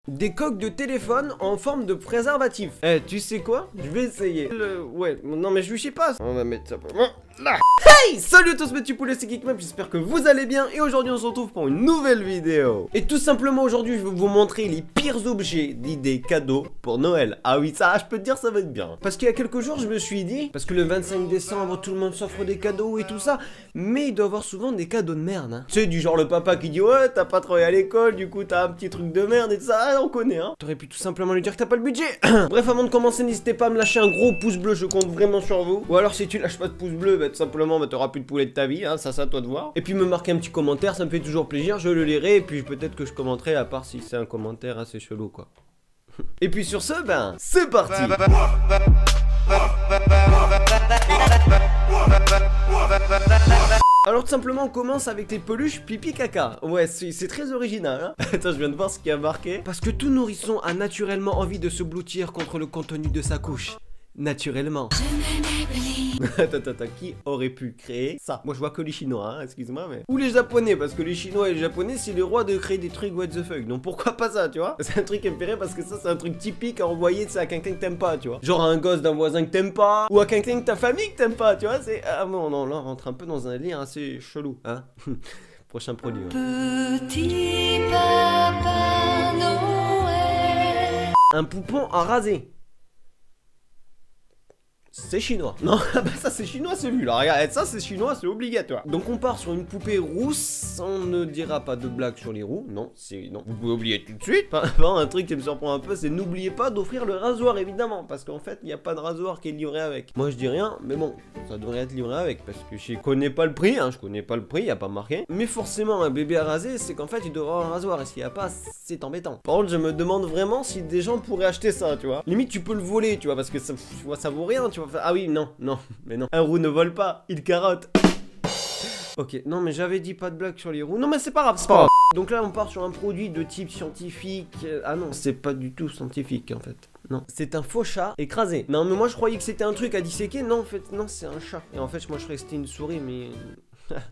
Des coques de téléphone en forme de préservatif. Eh, tu sais quoi? Je vais essayer. Ouais, non mais je sais pas. On va mettre ça là. Hey, salut à tous mes petits poulets, c'est Geekmap, j'espère que vous allez bien. Et aujourd'hui on se retrouve pour une nouvelle vidéo. Et tout simplement aujourd'hui je vais vous montrer les pires objets d'idées cadeaux pour Noël. Ah oui, ça, je peux te dire, ça va être bien. Parce qu'il y a quelques jours je me suis dit, parce que le 25 décembre tout le monde s'offre des cadeaux et tout ça, mais il doit y avoir souvent des cadeaux de merde, hein. Tu sais, du genre le papa qui dit ouais, t'as pas travaillé à l'école, du coup t'as un petit truc de merde et tout ça, ah, on connaît, hein. T'aurais pu tout simplement lui dire que t'as pas le budget. Bref, avant de commencer, n'hésitez pas à me lâcher un gros pouce bleu, je compte vraiment sur vous. Ou alors si tu lâches pas de pouce bleu, bah tout simplement bah, t'auras plus de poulet de ta vie, hein, ça c'est à toi de voir. Et puis me marquer un petit commentaire, ça me fait toujours plaisir, je le lirai, et puis peut-être que je commenterai, à part si c'est un commentaire assez chelou quoi. Et puis sur ce, ben, c'est parti. Alors tout simplement on commence avec les peluches pipi caca. Ouais, c'est très original, hein. Attends, je viens de voir ce qui a marqué. Parce que tout nourrisson a naturellement envie de se blottir contre le contenu de sa couche. Naturellement. Attends, qui aurait pu créer ça? Moi je vois que les Chinois, hein, excuse-moi, mais... Ou les Japonais, parce que les Chinois et les Japonais c'est les rois de créer des trucs what the fuck. Donc pourquoi pas ça, tu vois? C'est un truc qui me fait rire parce que ça c'est un truc typique à envoyer à quelqu'un que t'aimes pas, tu vois. Genre à un gosse d'un voisin que t'aimes pas, ou à quelqu'un de ta famille que t'aimes pas, tu vois. C'est... Ah bon, non, là on rentre un peu dans un lien assez chelou, hein. Prochain produit. Ouais. Petit Papa Noël. Un poupon à raser. C'est chinois. Non, bah ça c'est chinois celui-là. Regarde, ça c'est chinois, c'est obligatoire. Donc on part sur une poupée rousse. On ne dira pas de blague sur les roues. Non, c'est non. Vous pouvez oublier tout de suite. Enfin, un truc qui me surprend un peu, c'est n'oubliez pas d'offrir le rasoir évidemment, parce qu'en fait il n'y a pas de rasoir qui est livré avec. Moi je dis rien, mais bon, ça devrait être livré avec, parce que je connais pas le prix. Hein, je connais pas le prix, il y a pas marqué. Mais forcément un bébé à raser, c'est qu'en fait il devra avoir un rasoir. Et s'il n'y a pas, c'est embêtant. Par contre, je me demande vraiment si des gens pourraient acheter ça, tu vois. Limite tu peux le voler, tu vois, parce que ça, tu vois, ça vaut rien, tu vois. Ah oui, non, mais non. Un roux ne vole pas, il carotte. Ok, non mais j'avais dit pas de blague sur les roues. Non mais c'est pas grave, c'est pas grave. Donc là on part sur un produit de type scientifique. Ah non, c'est pas du tout scientifique en fait. Non, c'est un faux chat écrasé. Non mais moi je croyais que c'était un truc à disséquer. Non en fait, non c'est un chat. Et en fait moi je croyais que c'était une souris mais...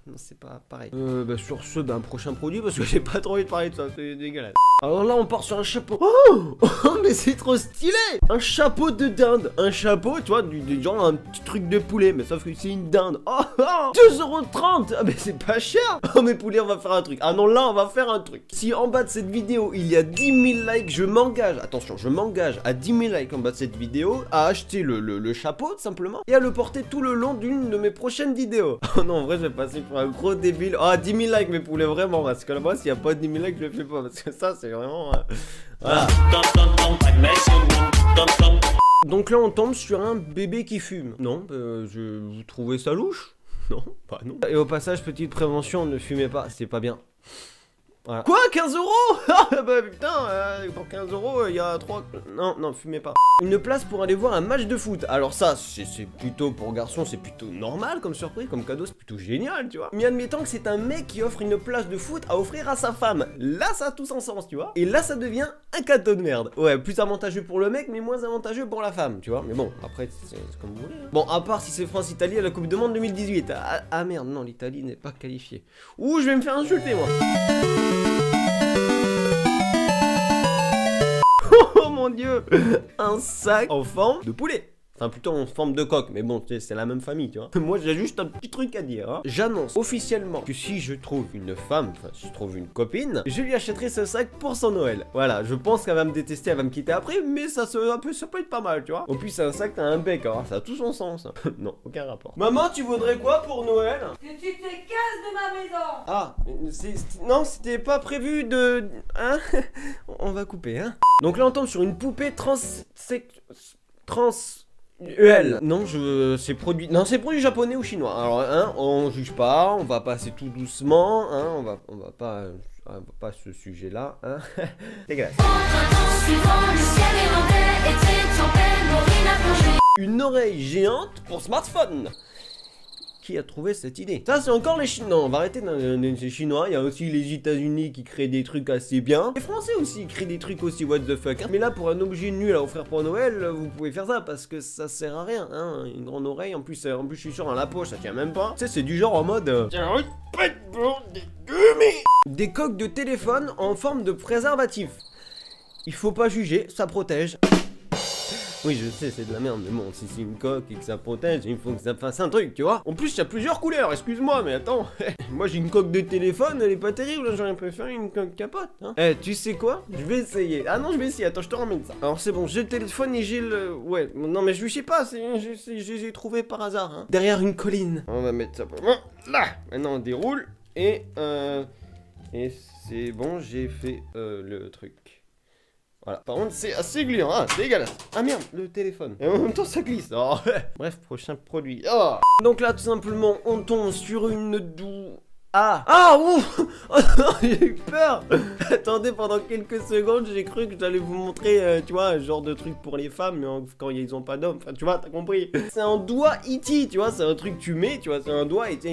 non c'est pas pareil. Bah sur ce, bah un prochain produit parce que j'ai pas trop envie de parler de ça, c'est dégueulasse. Alors là on part sur un chapeau. Oh, mais c'est trop stylé. Un chapeau de dinde. Un chapeau, tu vois, du genre un petit truc de poulet. Mais sauf que c'est une dinde. Oh, 2,30 €. Ah mais c'est pas cher. Oh mais poulet, on va faire un truc. Ah non, là on va faire un truc. Si en bas de cette vidéo il y a 10 000 likes, je m'engage, attention, je m'engage à 10 000 likes en bas de cette vidéo à acheter le chapeau tout simplement et à le porter tout le long d'une de mes prochaines vidéos. Oh non, en vrai je vais passer pour un gros débile. Ah, 10 000 likes mes poulets, vraiment, parce que là moi s'il n'y a pas 10 000 likes je le fais pas, parce que ça c'est vraiment... voilà. Donc là on tombe sur un bébé qui fume. Non, vous trouvez ça louche? Non, bah non. Et au passage, petite prévention, ne fumez pas, c'est pas bien. Voilà. Quoi, 15 €? Ah bah putain, pour 15 €, il y a 3... Non, fumez pas. Une place pour aller voir un match de foot. Alors ça, c'est plutôt pour garçon, c'est plutôt normal comme surprise, comme cadeau, c'est plutôt génial, tu vois. Mais admettons que c'est un mec qui offre une place de foot à offrir à sa femme. Là, ça a tout son sens, tu vois. Et là, ça devient un cadeau de merde. Ouais, plus avantageux pour le mec, mais moins avantageux pour la femme, tu vois. Mais bon, après, c'est comme vous voulez, hein. Bon, à part si c'est France-Italie à la Coupe du Monde 2018. Ah merde, non, l'Italie n'est pas qualifiée. Ouh, je vais me faire insulter, moi. Oh mon dieu, un sac en forme de poulet. Enfin plutôt en forme de coque, mais bon c'est la même famille tu vois. Moi j'ai juste un petit truc à dire, hein. J'annonce officiellement que si je trouve une femme, enfin si je trouve une copine, je lui achèterai ce sac pour son Noël. Voilà, je pense qu'elle va me détester, elle va me quitter après, mais ça peut être pas mal tu vois. En plus c'est un sac, t'as un bec, hein. Ça a tout son sens, hein. Non, aucun rapport. Maman, tu voudrais quoi pour Noël? Que tu te casses de ma maison. Ah, non, c'était pas prévu de... Hein. On va couper, hein. Donc là on tombe sur une poupée non, c'est produit japonais ou chinois. Alors, hein, on juge pas, on va passer tout doucement, hein, on va pas ce sujet-là, hein. Dégueulasse. Une oreille géante pour smartphone. Qui a trouvé cette idée? Ça c'est encore les Chinois. Non, on va arrêter les Chinois. Il y a aussi les États-Unis qui créent des trucs assez bien. Les Français aussi créent des trucs aussi what the fuck, hein. Mais là pour un objet nul à offrir pour Noël, vous pouvez faire ça parce que ça sert à rien, hein. Une grande oreille, en plus je suis sûr dans la poche, ça tient même pas. Tu sais, c'est du genre en mode des coques de téléphone en forme de préservatif. Il faut pas juger, ça protège. Oui, je sais, c'est de la merde, mais bon, si c'est une coque et que ça protège, il faut que ça fasse un truc, tu vois. En plus, il y a plusieurs couleurs, excuse-moi, mais attends. Moi, j'ai une coque de téléphone, elle est pas terrible, j'aurais préféré une coque capote, hein. Eh, tu sais quoi? Je vais essayer. Ah non, je vais essayer, attends, je te ramène ça. Alors, c'est bon, j'ai le téléphone et j'ai le... Ouais, non, mais je sais pas, j'ai trouvé par hasard, hein. Derrière une colline. On va mettre ça pour moi. Là. Maintenant, on déroule. Et c'est bon, j'ai fait le truc. Voilà, par contre c'est assez gluant, hein, c'est dégueulasse. Ah merde, le téléphone. Et en même temps ça glisse. Oh. Bref, prochain produit. Oh. Donc là tout simplement on tombe sur une douche. Ah ouf. Oh non, j'ai eu peur. Attendez, pendant quelques secondes j'ai cru que j'allais vous montrer, tu vois, un genre de truc pour les femmes, mais quand ils ont pas d'hommes, enfin tu vois, t'as compris. C'est un doigt E.T, tu vois, c'est un truc que tu mets, tu vois, c'est un doigt et E.T,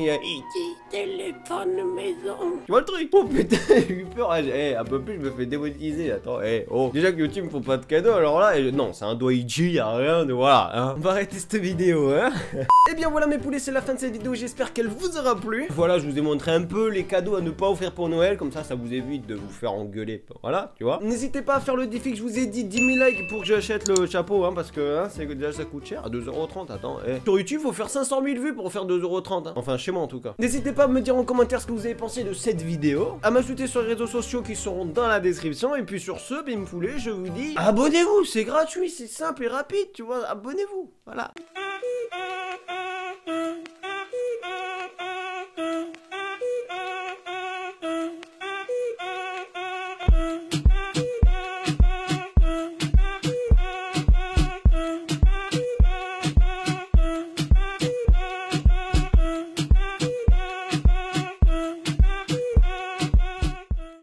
téléphone maison. Tu vois le truc? Oh putain, j'ai eu peur. Un peu plus je me fais démonétiser. Attends, oh. Déjà que YouTube me font pas de cadeaux, alors là, non, c'est un doigt E.T, y'a rien de voilà, hein. On va arrêter cette vidéo, hein. Et bien voilà mes poulets, c'est la fin de cette vidéo, j'espère qu'elle vous aura plu. Voilà, je vous ai montré un peu les cadeaux à ne pas offrir pour Noël, comme ça vous évite de vous faire engueuler, voilà, tu vois. N'hésitez pas à faire le défi que je vous ai dit, 10 000 likes pour que j'achète le chapeau, hein, parce que hein, c'est déjà ça coûte cher, à 2,30 €, attends, Sur YouTube, faut faire 500 000 vues pour faire 2,30 €, hein. Enfin, chez moi en tout cas. N'hésitez pas à me dire en commentaire ce que vous avez pensé de cette vidéo, à m'ajouter sur les réseaux sociaux qui seront dans la description, et puis sur ce, mes poulets, je vous dis, abonnez-vous, c'est gratuit, c'est simple et rapide, tu vois, abonnez-vous, voilà.